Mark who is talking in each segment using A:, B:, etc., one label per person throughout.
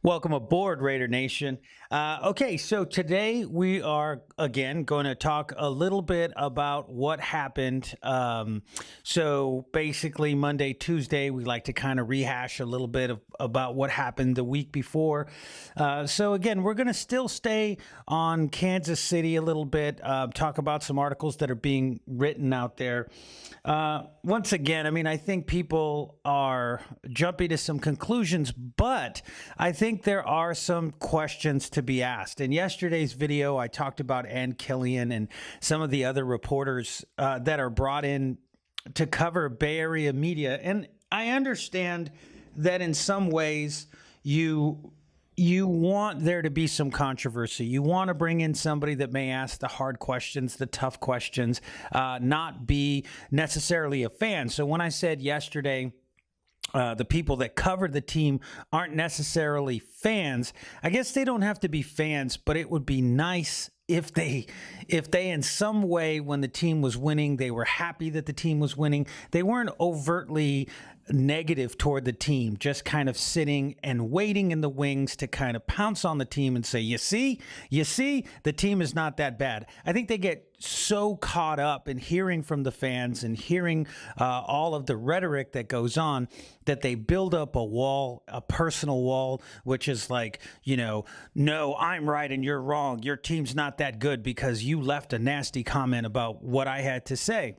A: Welcome aboard, Raider Nation. Okay, so today we are again going to talk a little bit about what happened. So basically, Monday, Tuesday, we like to kind of rehash a little bit about what happened the week before. So again, we're going to still stay on Kansas City a little bit, talk about some articles that are being written out there. Once again, I mean, I think people are jumping to some conclusions, but I think there are some questions to be asked. In yesterday's video, I talked about Ann Killian and some of the other reporters that are brought in to cover Bay Area media. And I understand that in some ways you want there to be some controversy. You want to bring in somebody that may ask the hard questions, the tough questions, not be necessarily a fan. So when I said yesterday, the people that covered the team aren't necessarily fans, I guess they don't have to be fans, but it would be nice if they in some way, when the team was winning, they were happy that the team was winning. They weren't overtly negative toward the team, just kind of sitting and waiting in the wings to kind of pounce on the team and say, you see, the team is not that bad. I think they get so caught up in hearing from the fans and hearing all of the rhetoric that goes on that they build up a wall, a personal wall, which is like, no, I'm right and you're wrong. Your team's not that good because you left a nasty comment about what I had to say.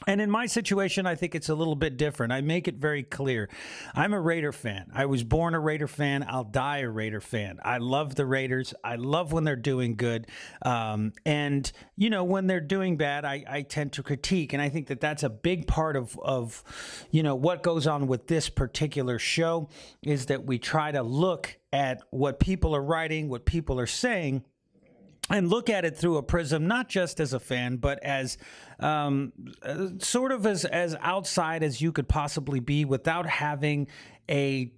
A: And in my situation, I think it's a little bit different. I make it very clear. I'm a Raider fan. I was born a Raider fan. I'll die a Raider fan. I love the Raiders. I love when they're doing good. And, when they're doing bad, I tend to critique. And I think that that's a big part of what goes on with this particular show is that we try to look at what people are writing, what people are saying, and look at it through a prism, not just as a fan, but as sort of as outside as you could possibly be without having a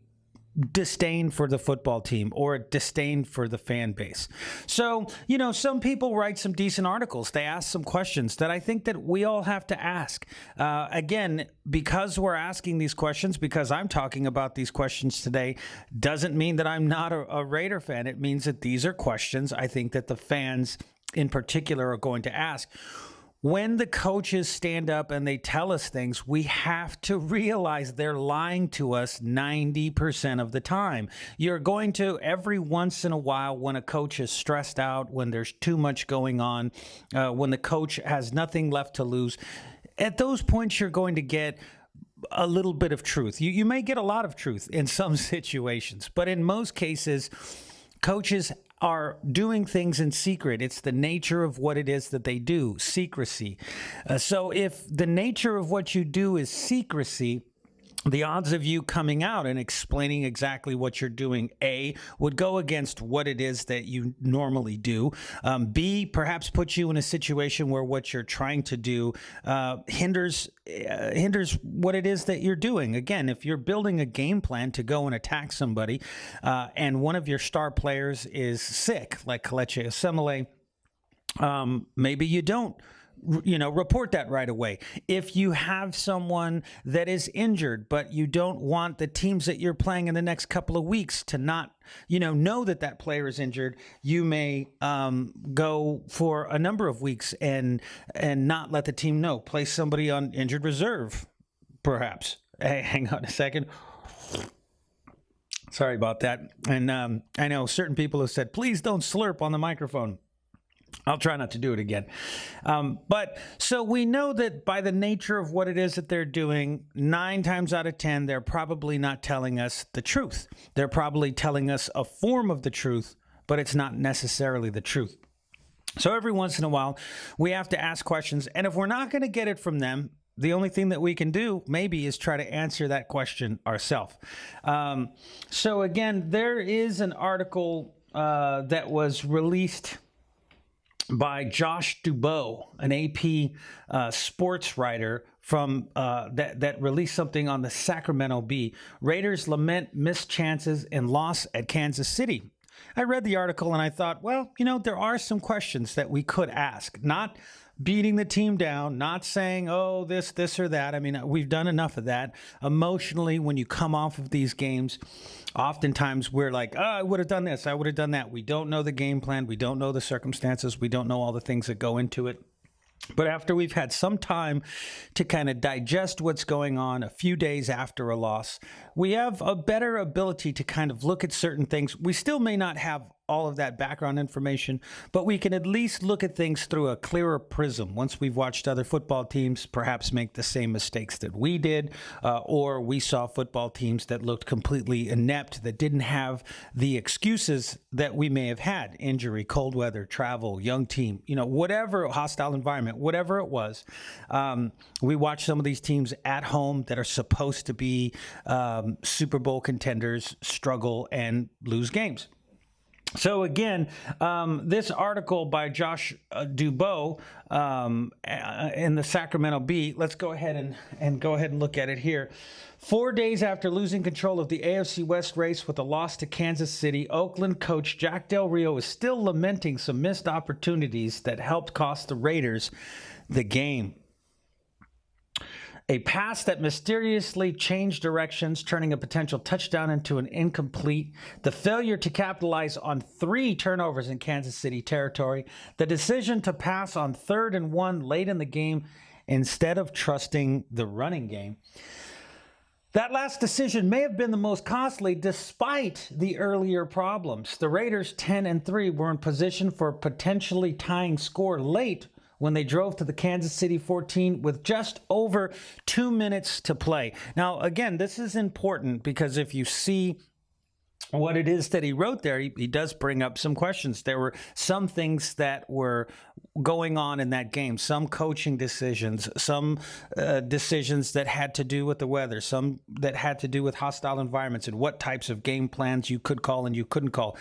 A: disdain for the football team or a disdain for the fan base. So, some people write some decent articles. They ask some questions that I think that we all have to ask. Again, because we're asking these questions, because I'm talking about these questions today, doesn't mean that I'm not a Raider fan. It means that these are questions I think that the fans in particular are going to ask. When the coaches stand up and they tell us things, we have to realize they're lying to us 90% of the time. You're going to, every once in a while, when a coach is stressed out, when there's too much going on, when the coach has nothing left to lose, at those points you're going to get a little bit of truth. You may get a lot of truth in some situations, but in most cases, coaches are doing things in secret. It's the nature of what it is that they do, secrecy. So if the nature of what you do is secrecy, the odds of you coming out and explaining exactly what you're doing, A, would go against what it is that you normally do. B, perhaps put you in a situation where what you're trying to do hinders what it is that you're doing. Again, if you're building a game plan to go and attack somebody and one of your star players is sick, like Kelechi Osemele, maybe you don't report that right away. If you have someone that is injured, but you don't want the teams that you're playing in the next couple of weeks to not, know that that player is injured, you may go for a number of weeks and not let the team know. Place somebody on injured reserve, perhaps. Hey, hang on a second. Sorry about that. And I know certain people have said, please don't slurp on the microphone. I'll try not to do it again. But so we know that by the nature of what it is that they're doing, 9 times out of 10, they're probably not telling us the truth. They're probably telling us a form of the truth, but it's not necessarily the truth. So every once in a while, we have to ask questions. And if we're not going to get it from them, the only thing that we can do maybe is try to answer that question ourselves. So again, there is an article that was released by Josh Dubow, an AP sports writer from that released something on the Sacramento Bee. Raiders lament missed chances and loss at Kansas City. I read the article and I thought, well, there are some questions that we could ask, not beating the team down, not saying, oh, this, or that. I mean, we've done enough of that. Emotionally, when you come off of these games, oftentimes we're like, oh, I would have done this, I would have done that. We don't know the game plan. We don't know the circumstances. We don't know all the things that go into it. But after we've had some time to kind of digest what's going on a few days after a loss, we have a better ability to kind of look at certain things. We still may not have all of that background information, but we can at least look at things through a clearer prism once we've watched other football teams perhaps make the same mistakes that we did, or we saw football teams that looked completely inept, that didn't have the excuses that we may have had: injury, cold weather, travel, young team, whatever, hostile environment, whatever it was. We watched some of these teams at home that are supposed to be Super Bowl contenders struggle and lose games. So again, this article by Josh Dubois in the Sacramento Bee, let's go ahead and look at it here. 4 days after losing control of the AFC West race with a loss to Kansas City, Oakland coach Jack Del Rio is still lamenting some missed opportunities that helped cost the Raiders the game. A pass that mysteriously changed directions, turning a potential touchdown into an incomplete. The failure to capitalize on 3 turnovers in Kansas City territory. The decision to pass on 3rd and 1 late in the game instead of trusting the running game. That last decision may have been the most costly despite the earlier problems. The Raiders, 10-3, were in position for a potentially tying score late when they drove to the Kansas City 14 with just over 2 minutes to play. Now, again, this is important because if you see what it is that he wrote there, he does bring up some questions. There were some things that were going on in that game, some coaching decisions, some decisions that had to do with the weather, some that had to do with hostile environments and what types of game plans you could call and you couldn't call.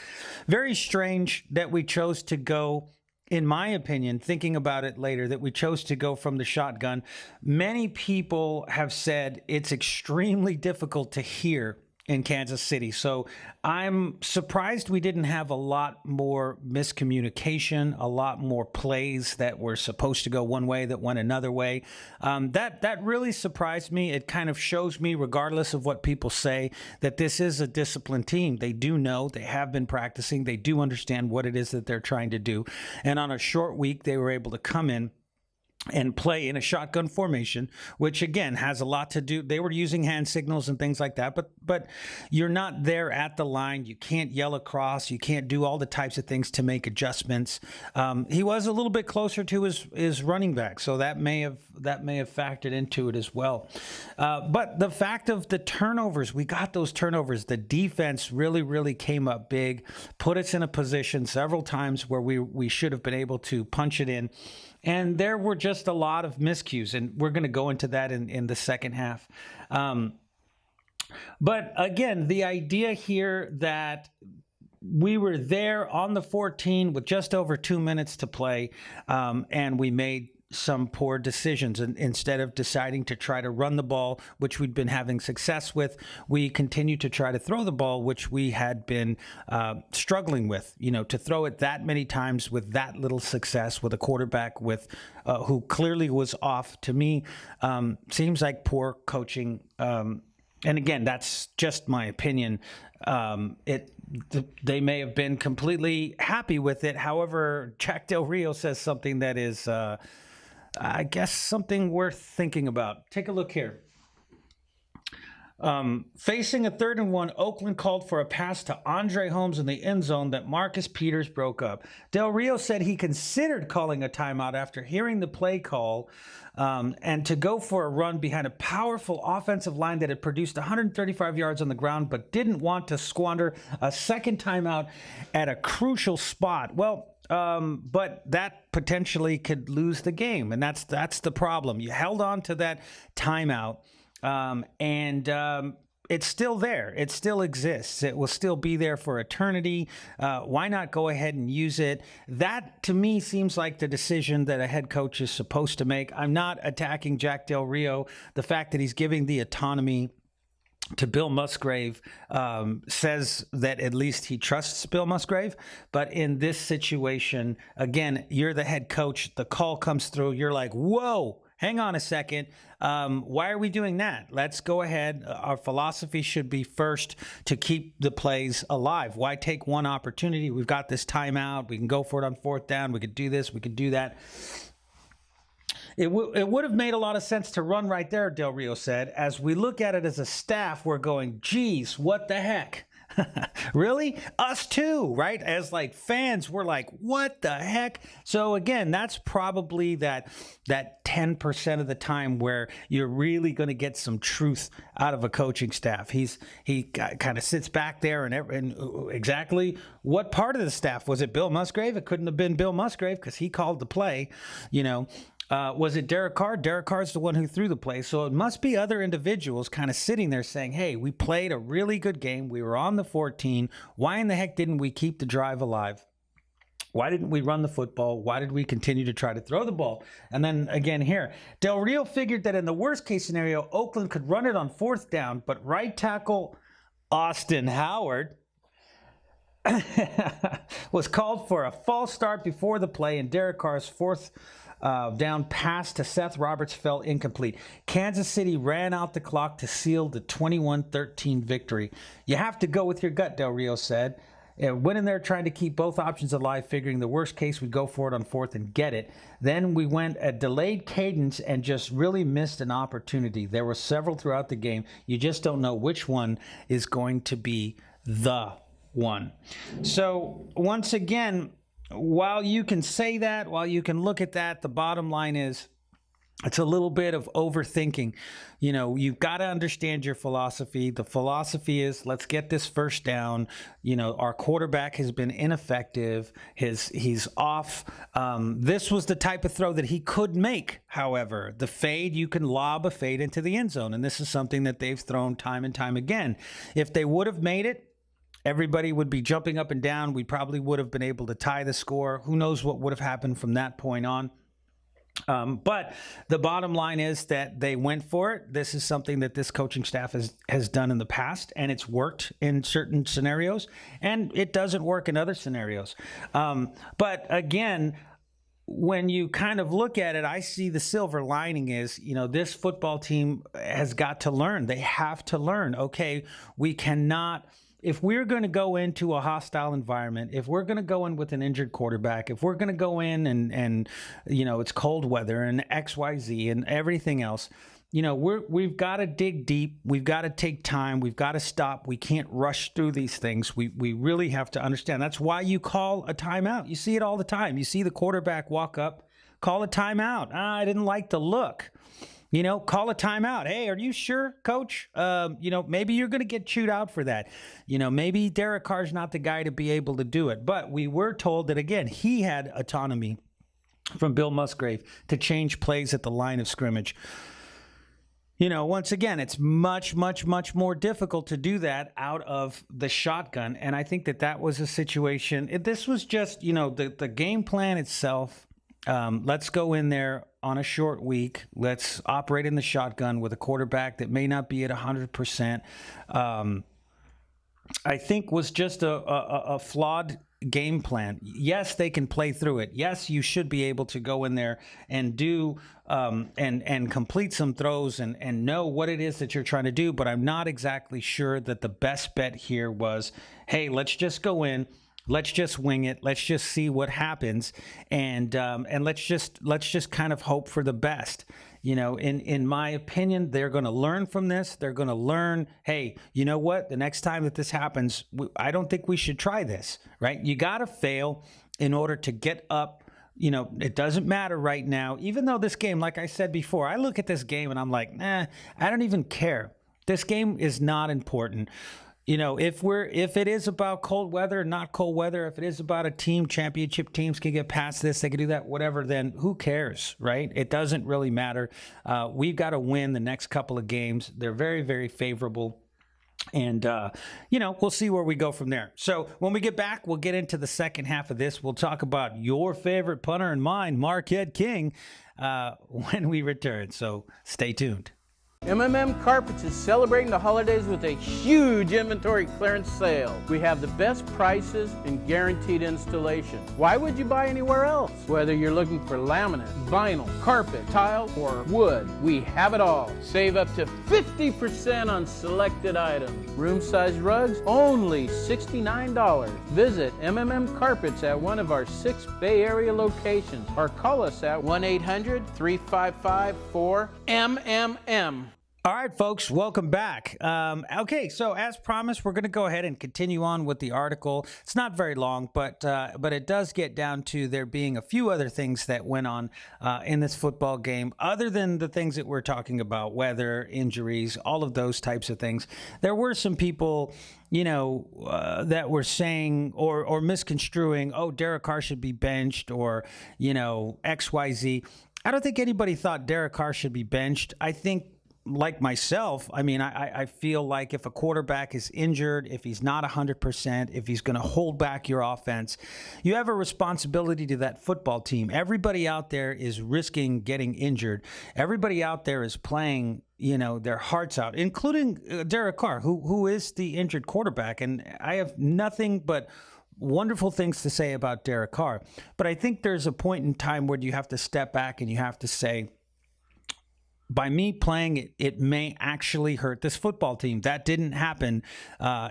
A: Very strange that we chose to go, in my opinion, thinking about it later, that we chose to go from the shotgun. Many people have said it's extremely difficult to hear in Kansas City. So I'm surprised we didn't have a lot more miscommunication, a lot more plays that were supposed to go one way that went another way. That really surprised me. It kind of shows me, regardless of what people say, that this is a disciplined team. They do know, they have been practicing, they do understand what it is that they're trying to do. And on a short week, they were able to come in and play in a shotgun formation, which again has a lot to do. They were using hand signals and things like that, but you're not there at the line. You can't yell across. You can't do all the types of things to make adjustments. He was a little bit closer to his running back, so that may have factored into it as well. But the fact of the turnovers, we got those turnovers. The defense really came up big, put us in a position several times where we should have been able to punch it in. And there were just a lot of miscues, and we're going to go into that in the second half. But again, the idea here that we were there on the 14 with just over 2 minutes to play, and we made some poor decisions. And instead of deciding to try to run the ball, which we'd been having success with, we continued to try to throw the ball, which we had been struggling with. To throw it that many times with that little success with a quarterback with who clearly was off, to me, seems like poor coaching. And again, that's just my opinion. They may have been completely happy with it. However, Jack Del Rio says something that is I guess something worth thinking about. Take a look here. Facing a 3rd and 1, Oakland called for a pass to Andre Holmes in the end zone that Marcus Peters broke up. Del Rio said he considered calling a timeout after hearing the play call and to go for a run behind a powerful offensive line that had produced 135 yards on the ground, but didn't want to squander a second timeout at a crucial spot. Well, but that potentially could lose the game, and that's the problem. You held on to that timeout, and it's still there. It still exists. It will still be there for eternity. Why not go ahead and use it? That, to me, seems like the decision that a head coach is supposed to make. I'm not attacking Jack Del Rio. The fact that he's giving the autonomy to Bill Musgrave, says that at least he trusts Bill Musgrave. But in this situation, again, you're the head coach. The call comes through. You're like, whoa, hang on a second. Why are we doing that? Let's go ahead. Our philosophy should be first to keep the plays alive. Why take one opportunity? We've got this timeout. We can go for it on fourth down. We could do this. We could do that. It would have made a lot of sense to run right there, Del Rio said. As we look at it as a staff, we're going, geez, what the heck? Really? Us too, right? As like fans, we're like, what the heck? So again, that's probably that 10% of the time where you're really going to get some truth out of a coaching staff. He kind of sits back there and exactly what part of the staff? Was it Bill Musgrave? It couldn't have been Bill Musgrave because he called the play, you know. Was it Derek Carr? Derek Carr's the one who threw the play. So it must be other individuals kind of sitting there saying, hey, we played a really good game. We were on the 14. Why in the heck didn't we keep the drive alive? Why didn't we run the football? Why did we continue to try to throw the ball? And then again here, Del Rio figured that in the worst case scenario, Oakland could run it on fourth down, but right tackle Austin Howard was called for a false start before the play, and Derek Carr's fourth down pass to Seth Roberts fell incomplete. Kansas City ran out the clock to seal the 21-13 victory. You have to go with your gut, Del Rio said. Went in there trying to keep both options alive, figuring the worst case we'd go for it on fourth and get it. Then we went a delayed cadence and just really missed an opportunity. There were several throughout the game. You just don't know which one is going to be the one. So once again, while you can say that, while you can look at that, the bottom line is it's a little bit of overthinking. You know, you've got to understand your philosophy. The philosophy is let's get this first down. You know, our quarterback has been ineffective. He's off. This was the type of throw that he could make. However, the fade, you can lob a fade into the end zone. And this is something that they've thrown time and time again. If they would have made it, everybody would be jumping up and down. We probably would have been able to tie the score. Who knows what would have happened from that point on. But the bottom line is that they went for it. This is something that this coaching staff has done in the past, and it's worked in certain scenarios, and it doesn't work in other scenarios. But again, when you kind of look at it, I see the silver lining is, you know, this football team has got to learn. They have to learn, okay, we cannot... If we're going to go into a hostile environment, if we're going to go in with an injured quarterback, if we're going to go in and you know, it's cold weather and XYZ and everything else, you know, we've got to dig deep. We've got to take time. We've got to stop. We can't rush through these things. We really have to understand. That's why you call a timeout. You see it all the time. You see the quarterback walk up, call a timeout. I didn't like the look. You know, call a timeout. Hey, are you sure, coach? You know, maybe you're going to get chewed out for that. You know, maybe Derek Carr's not the guy to be able to do it. But we were told that, again, he had autonomy from Bill Musgrave to change plays at the line of scrimmage. You know, once again, it's much, much, much more difficult to do that out of the shotgun. And I think that was a situation. This was just, you know, the game plan itself. Let's go in there on a short week. Let's operate in the shotgun with a quarterback that may not be at 100%. I think was just a flawed game plan. Yes, they can play through it. Yes, you should be able to go in there and do and complete some throws and know what it is that you're trying to do. But I'm not exactly sure that the best bet here was, hey, let's just go in. Let's just wing it. Let's just see what happens, and let's just kind of hope for the best. You know, in my opinion, they're going to learn from this. They're going to learn, hey, you know what? The next time that this happens, I don't think we should try this, right? You got to fail in order to get up. You know, it doesn't matter right now. Even though this game, like I said before, I look at this game and I'm like, I don't even care. This game is not important. You know, if it is about cold weather, not cold weather, if it is about a team, championship teams can get past this, they can do that, whatever, then who cares, right? It doesn't really matter. We've got to win the next couple of games. They're very, very favorable. And, you know, we'll see where we go from there. So when we get back, we'll get into the second half of this. We'll talk about your favorite punter and mine, Marquette King, when we return. So stay tuned.
B: Carpets is celebrating the holidays with a huge inventory clearance sale. We have the best prices and guaranteed installation. Why would you buy anywhere else? Whether you're looking for laminate, vinyl, carpet, tile, or wood, we have it all. Save up to 50% on selected items. Room-size rugs, only $69. Visit Carpets at one of our 6 Bay Area locations or call us at 1-800-355-4MMM.
A: All right, folks, welcome back. Okay, so as promised, we're going to go ahead and continue on with the article. It's not very long, but it does get down to there being a few other things that went on in this football game, other than the things that we're talking about, weather, injuries, all of those types of things. There were some people, that were saying or misconstruing, oh, Derek Carr should be benched, or, XYZ. I don't think anybody thought Derek Carr should be benched. I think, like myself, I feel like if a quarterback is injured, if he's not 100%, if he's going to hold back your offense, you have a responsibility to that football team. Everybody out there is risking getting injured. Everybody out there is playing, their hearts out, including Derek Carr, who is the injured quarterback. And I have nothing but wonderful things to say about Derek Carr. But I think there's a point in time where you have to step back and you have to say, by me playing it, it may actually hurt this football team. That didn't happen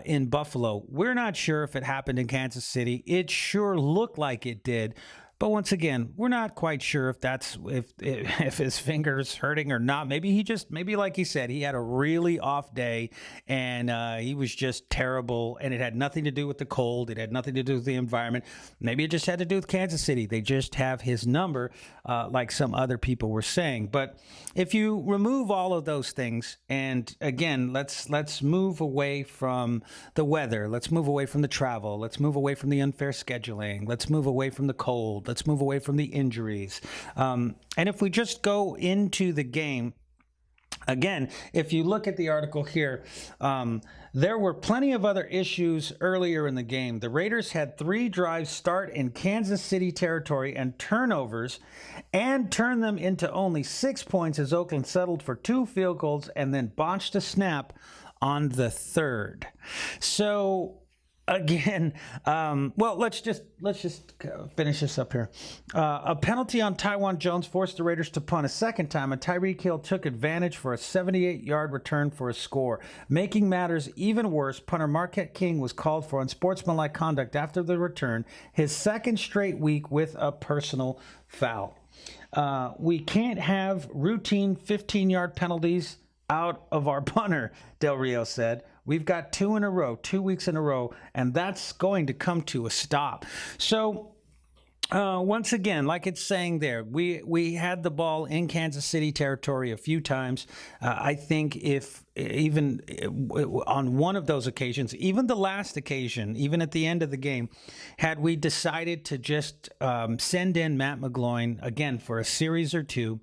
A: in Buffalo. We're not sure if it happened in Kansas City. It sure looked like it did. But once again, we're not quite sure if his finger's hurting or not. Maybe like he said, he had a really off day and he was just terrible, and it had nothing to do with the cold. It had nothing to do with the environment. Maybe it just had to do with Kansas City. They just have his number, like some other people were saying. But if you remove all of those things, and again, let's move away from the weather. Let's move away from the travel. Let's move away from the unfair scheduling. Let's move away from the cold. Let's move away from the injuries. And if we just go into the game, again, if you look at the article here, there were plenty of other issues earlier in the game. The Raiders had 3 drives start in Kansas City territory and turnovers, and turned them into only 6 points as Oakland settled for 2 field goals and then botched a snap on the 3rd. So again, let's just finish this up here. A penalty on Taiwan Jones forced the Raiders to punt a second time, and Tyreek Hill took advantage for a 78-yard return for a score. Making matters even worse, punter Marquette King was called for unsportsmanlike conduct after the return, his second straight week with a personal foul. We can't have routine 15-yard penalties out of our punter, Del Rio said. We've got 2 in a row, 2 weeks in a row, and that's going to come to a stop. So once again, like it's saying there, we had the ball in Kansas City territory a few times. I think if even on one of those occasions, even the last occasion, even at the end of the game, had we decided to just send in Matt McGloin again for a series or 2,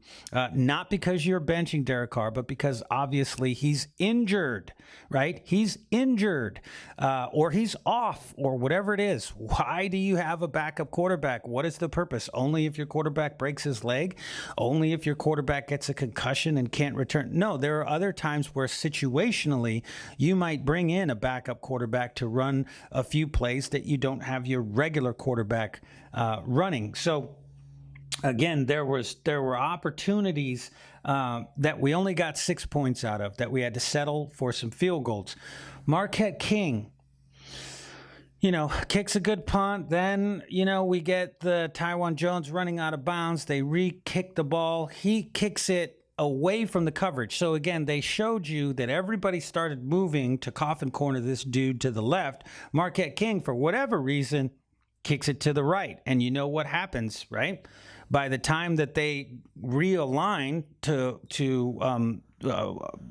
A: not because you're benching Derek Carr, but because obviously he's injured, right? He's injured, or he's off, or whatever it is. Why do you have a backup quarterback? What is the purpose? Only if your quarterback breaks his leg? Only if your quarterback gets a concussion and can't return? No, there are other times where situationally you might bring in a backup quarterback to run a few plays that you don't have your regular quarterback running. So again, there were opportunities that we only got 6 points out of, that we had to settle for some field goals. Marquette King, kicks a good punt. Then, we get the Taiwan Jones running out of bounds. They re-kick the ball. He kicks it away from the coverage. So again, they showed you that everybody started moving to coffin corner this dude to the left. Marquette King, for whatever reason, kicks it to the right. And you know what happens, right? By the time that they realign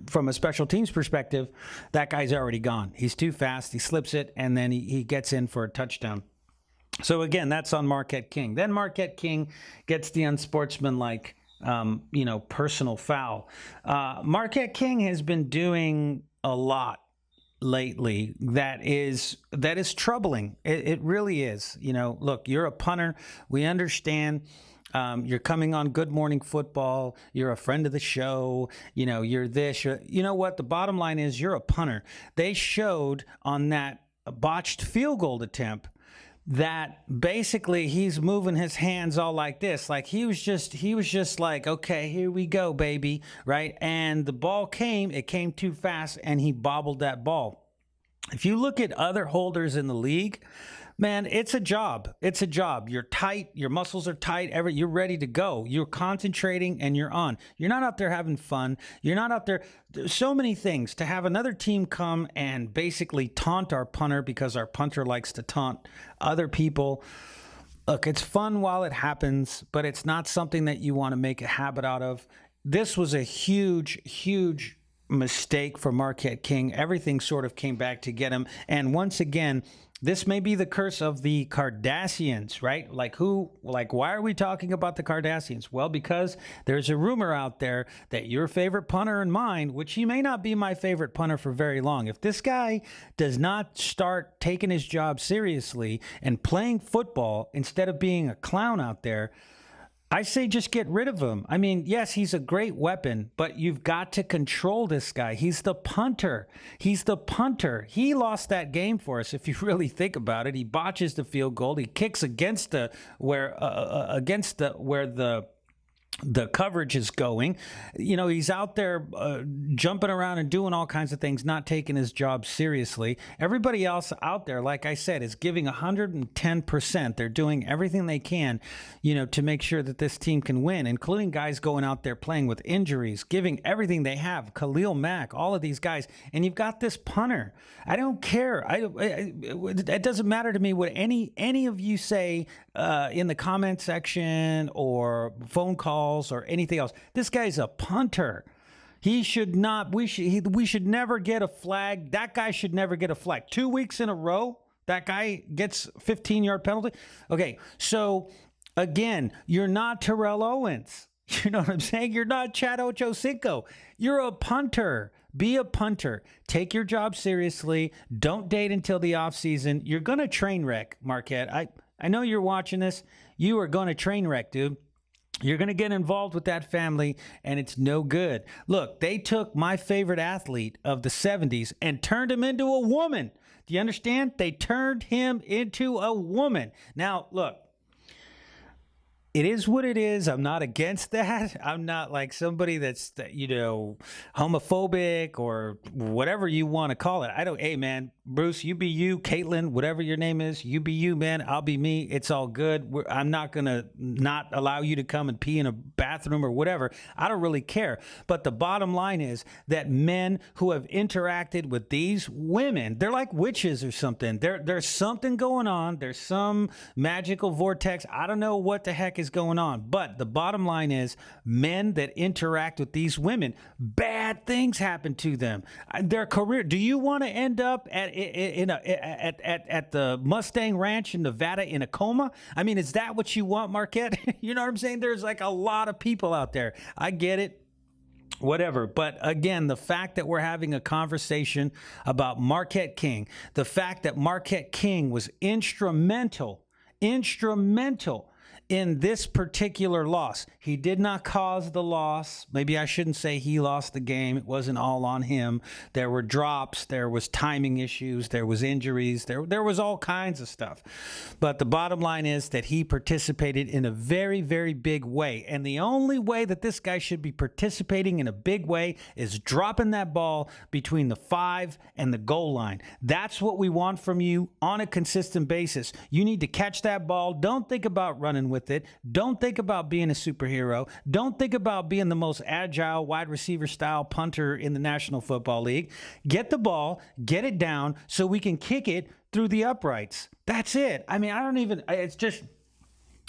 A: from a special teams perspective, that guy's already gone. He's too fast. He slips it, and then he gets in for a touchdown. So again, that's on Marquette King. Then Marquette King gets the unsportsmanlike personal foul. Marquette King has been doing a lot lately that is troubling. It really is. Look, you're a punter. We understand You're coming on Good Morning Football. You're a friend of the show. You're this. You know what? The bottom line is you're a punter. They showed on that botched field goal attempt that basically he's moving his hands all like this, like he was just like, okay, here we go, baby, right? And the ball it came too fast, and he bobbled that ball. If you look at other holders in the league, man, it's a job. It's a job. You're tight. Your muscles are tight. You're ready to go. You're concentrating and you're on. You're not out there having fun. You're not out there. There's so many things. To have another team come and basically taunt our punter because our punter likes to taunt other people. Look, it's fun while it happens, but it's not something that you want to make a habit out of. This was a huge, huge mistake for Marquette King. Everything sort of came back to get him. And once again, this may be the curse of the Kardashians, right? Why are we talking about the Kardashians? Well, because there's a rumor out there that your favorite punter and mine, which he may not be my favorite punter for very long, if this guy does not start taking his job seriously and playing football instead of being a clown out there, I say just get rid of him. I mean, yes, he's a great weapon, but you've got to control this guy. He's the punter. He's the punter. He lost that game for us, if you really think about it. He botches the field goal. He kicks against where the coverage is going. He's out there jumping around and doing all kinds of things, not taking his job seriously. Everybody else out there, like I said, is giving 110%. They're doing everything they can, to make sure that this team can win, including guys going out there playing with injuries, giving everything they have. Khalil Mack, all of these guys. And you've got this punter. I don't care. It doesn't matter to me what any of you say in the comment section or phone calls or anything else. This guy's a punter. He should not. We should never get a flag. That guy should never get a flag. 2 weeks in a row, that guy gets 15-yard penalty. Okay, so again, you're not Terrell Owens. You know what I'm saying? You're not Chad Ochocinco. You're a punter. Be a punter. Take your job seriously. Don't date until the offseason. You're going to train wreck, Marquette. I know you're watching this. You are going to train wreck, dude. You're going to get involved with that family, and it's no good. Look, they took my favorite athlete of the 70s and turned him into a woman. Do you understand? They turned him into a woman. Now, look. It is what it is. I'm not against that. I'm not like somebody that's, homophobic or whatever you want to call it. Hey, man, Bruce, you be you. Caitlin, whatever your name is, you be you, man. I'll be me. It's all good. I'm not going to not allow you to come and pee in a bathroom or whatever. I don't really care. But the bottom line is that men who have interacted with these women, they're like witches or something. There's something going on. There's some magical vortex. I don't know what the heck is going on, but the bottom line is men that interact with these women, bad things happen to them. Their career. Do you want to end up at the Mustang Ranch in Nevada in a coma? I mean, is that what you want, Marquette? You know what I'm saying? There's like a lot of people out there. I get it. Whatever. But again, the fact that we're having a conversation about Marquette King, the fact that Marquette King was instrumental in this particular loss. He did not cause the loss. Maybe I shouldn't say he lost the game. It wasn't all on him. There were drops. There was timing issues. There was injuries. There was all kinds of stuff. But the bottom line is that he participated in a very, very big way. And the only way that this guy should be participating in a big way is dropping that ball between the 5 and the goal line. That's what we want from you on a consistent basis. You need to catch that ball. Don't think about running with it. Don't think about being a superhero. Don't think about being the most agile wide receiver style punter in the National Football League. Get the ball, get it down so we can kick it through the uprights. That's it. I mean,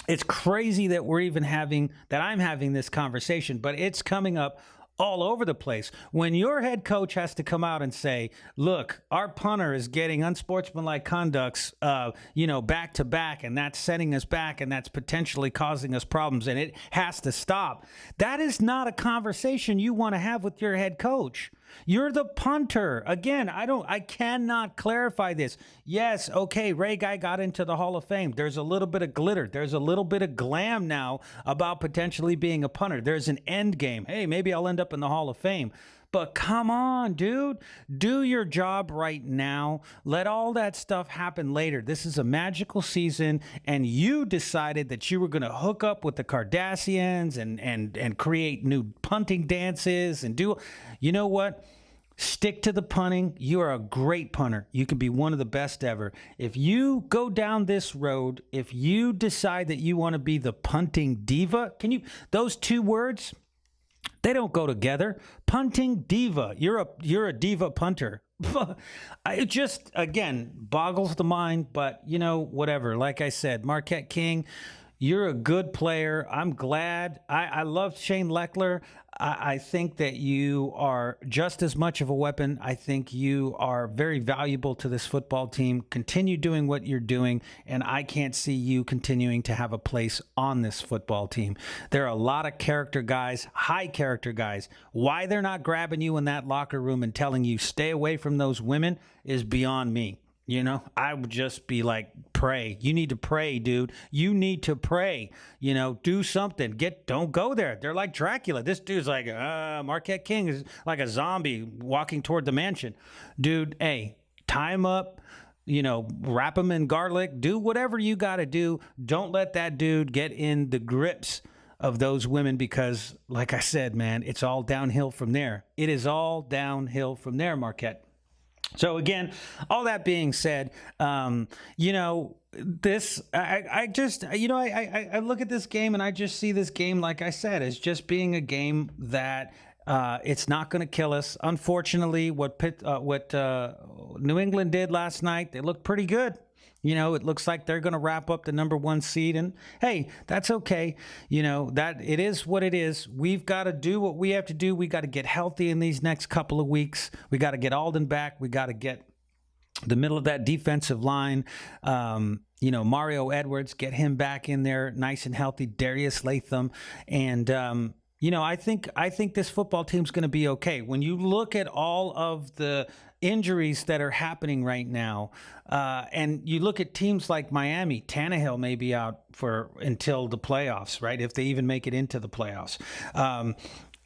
A: it's crazy that I'm having this conversation, but it's coming up all over the place. When your head coach has to come out and say, look, our punter is getting unsportsmanlike conducts, back to back, and that's setting us back, and that's potentially causing us problems, and it has to stop. That is not a conversation you want to have with your head coach. You're the punter. Again, I cannot clarify this. Yes, okay, Ray Guy got into the Hall of Fame. There's a little bit of glitter. There's a little bit of glam now about potentially being a punter. There's an end game. Hey, maybe I'll end up in the Hall of Fame. But come on, dude. Do your job right now. Let all that stuff happen later. This is a magical season, and you decided that you were going to hook up with the Kardashians and create new punting dances and do. You know what? Stick to the punting. You are a great punter. You can be one of the best ever. If you go down this road, if you decide that you want to be the punting diva, those two words, they don't go together. Punting diva. You're a diva punter. It just, again, boggles the mind, but, whatever. Like I said, Marquette King, you're a good player. I'm glad. I love Shane Leckler. I think that you are just as much of a weapon. I think you are very valuable to this football team. Continue doing what you're doing, and I can't see you continuing to have a place on this football team. There are a lot of character guys, high character guys. Why they're not grabbing you in that locker room and telling you stay away from those women is beyond me. I would just be like, pray. You need to pray, dude. You need to pray. Do something. Don't go there. They're like Dracula. This dude's like, Marquette King is like a zombie walking toward the mansion. Dude, hey, tie him up, wrap him in garlic. Do whatever you got to do. Don't let that dude get in the grips of those women because, like I said, man, it's all downhill from there. It is all downhill from there, Marquette. So again, all that being said, I look at this game and I just see this game, like I said, as just being a game that it's not going to kill us. Unfortunately, what New England did last night, they looked pretty good. It looks like they're going to wrap up the number 1 seed, and hey, that's okay. That it is what it is. We've got to do what we have to do. We got to get healthy in these next couple of weeks. We got to get Alden back. We got to get the middle of that defensive line. Mario Edwards, get him back in there, nice and healthy. Darius Latham, and I think this football team's going to be okay. When you look at all of the injuries that are happening right now, and you look at teams like Miami, Tannehill may be out until the playoffs, right? If they even make it into the playoffs.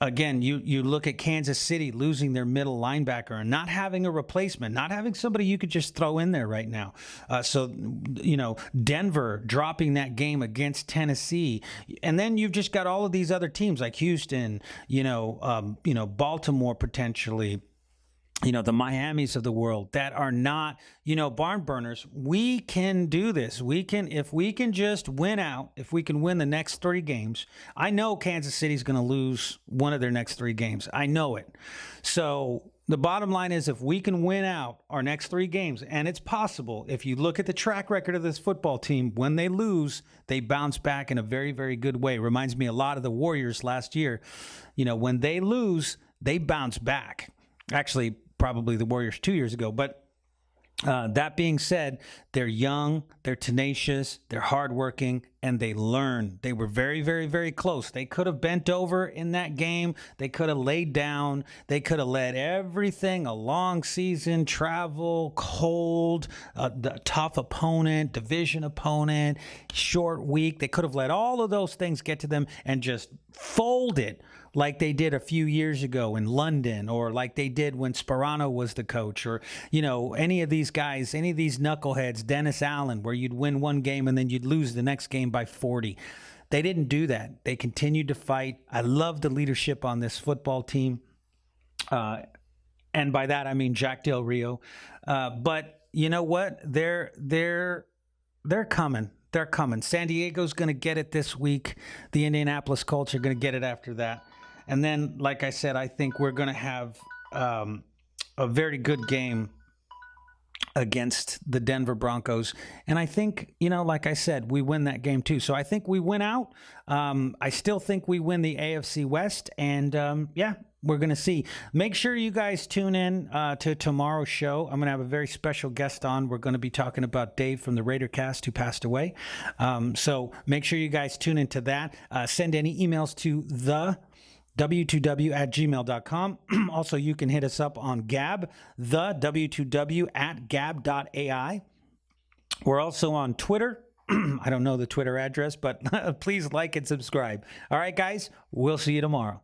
A: Again, you look at Kansas City losing their middle linebacker and not having a replacement, not having somebody you could just throw in there right now. So Denver dropping that game against Tennessee. And then you've just got all of these other teams like Houston, Baltimore potentially, the Miamis of the world that are not, barn burners. We can do this. If we can just win out, if we can win the next 3 games, I know Kansas City's going to lose one of their next 3 games. I know it. So the bottom line is if we can win out our next 3 games, and it's possible, if you look at the track record of this football team, when they lose, they bounce back in a very, very good way. Reminds me a lot of the Warriors last year. When they lose, they bounce back. Actually, probably the Warriors 2 years ago. But that being said, they're young, they're tenacious, they're hardworking, and they learn. They were very, very, very close. They could have bent over in that game. They could have laid down. They could have let everything, a long season, travel, cold, the tough opponent, division opponent, short week. They could have let all of those things get to them and just fold it like they did a few years ago in London, or like they did when Sparano was the coach, or, any of these guys, any of these knuckleheads, Dennis Allen, where you'd win one game and then you'd lose the next game by 40. They didn't do that. They continued to fight. I love the leadership on this football team. And by that, I mean Jack Del Rio. But you know what? They're coming. They're coming. San Diego's going to get it this week. The Indianapolis Colts are going to get it after that. And then, like I said, I think we're going to have a very good game against the Denver Broncos. And I think, like I said, we win that game too. So I think we win out. I still think we win the AFC West. And we're going to see. Make sure you guys tune in to tomorrow's show. I'm going to have a very special guest on. We're going to be talking about Dave from the Raider Cast who passed away. So make sure you guys tune into that. Send any emails to W2W at gmail.com. Also, you can hit us up on Gab, the W2W at gab.ai. We're also on Twitter. I don't know the Twitter address, but please like and subscribe. All right, guys, we'll see you tomorrow.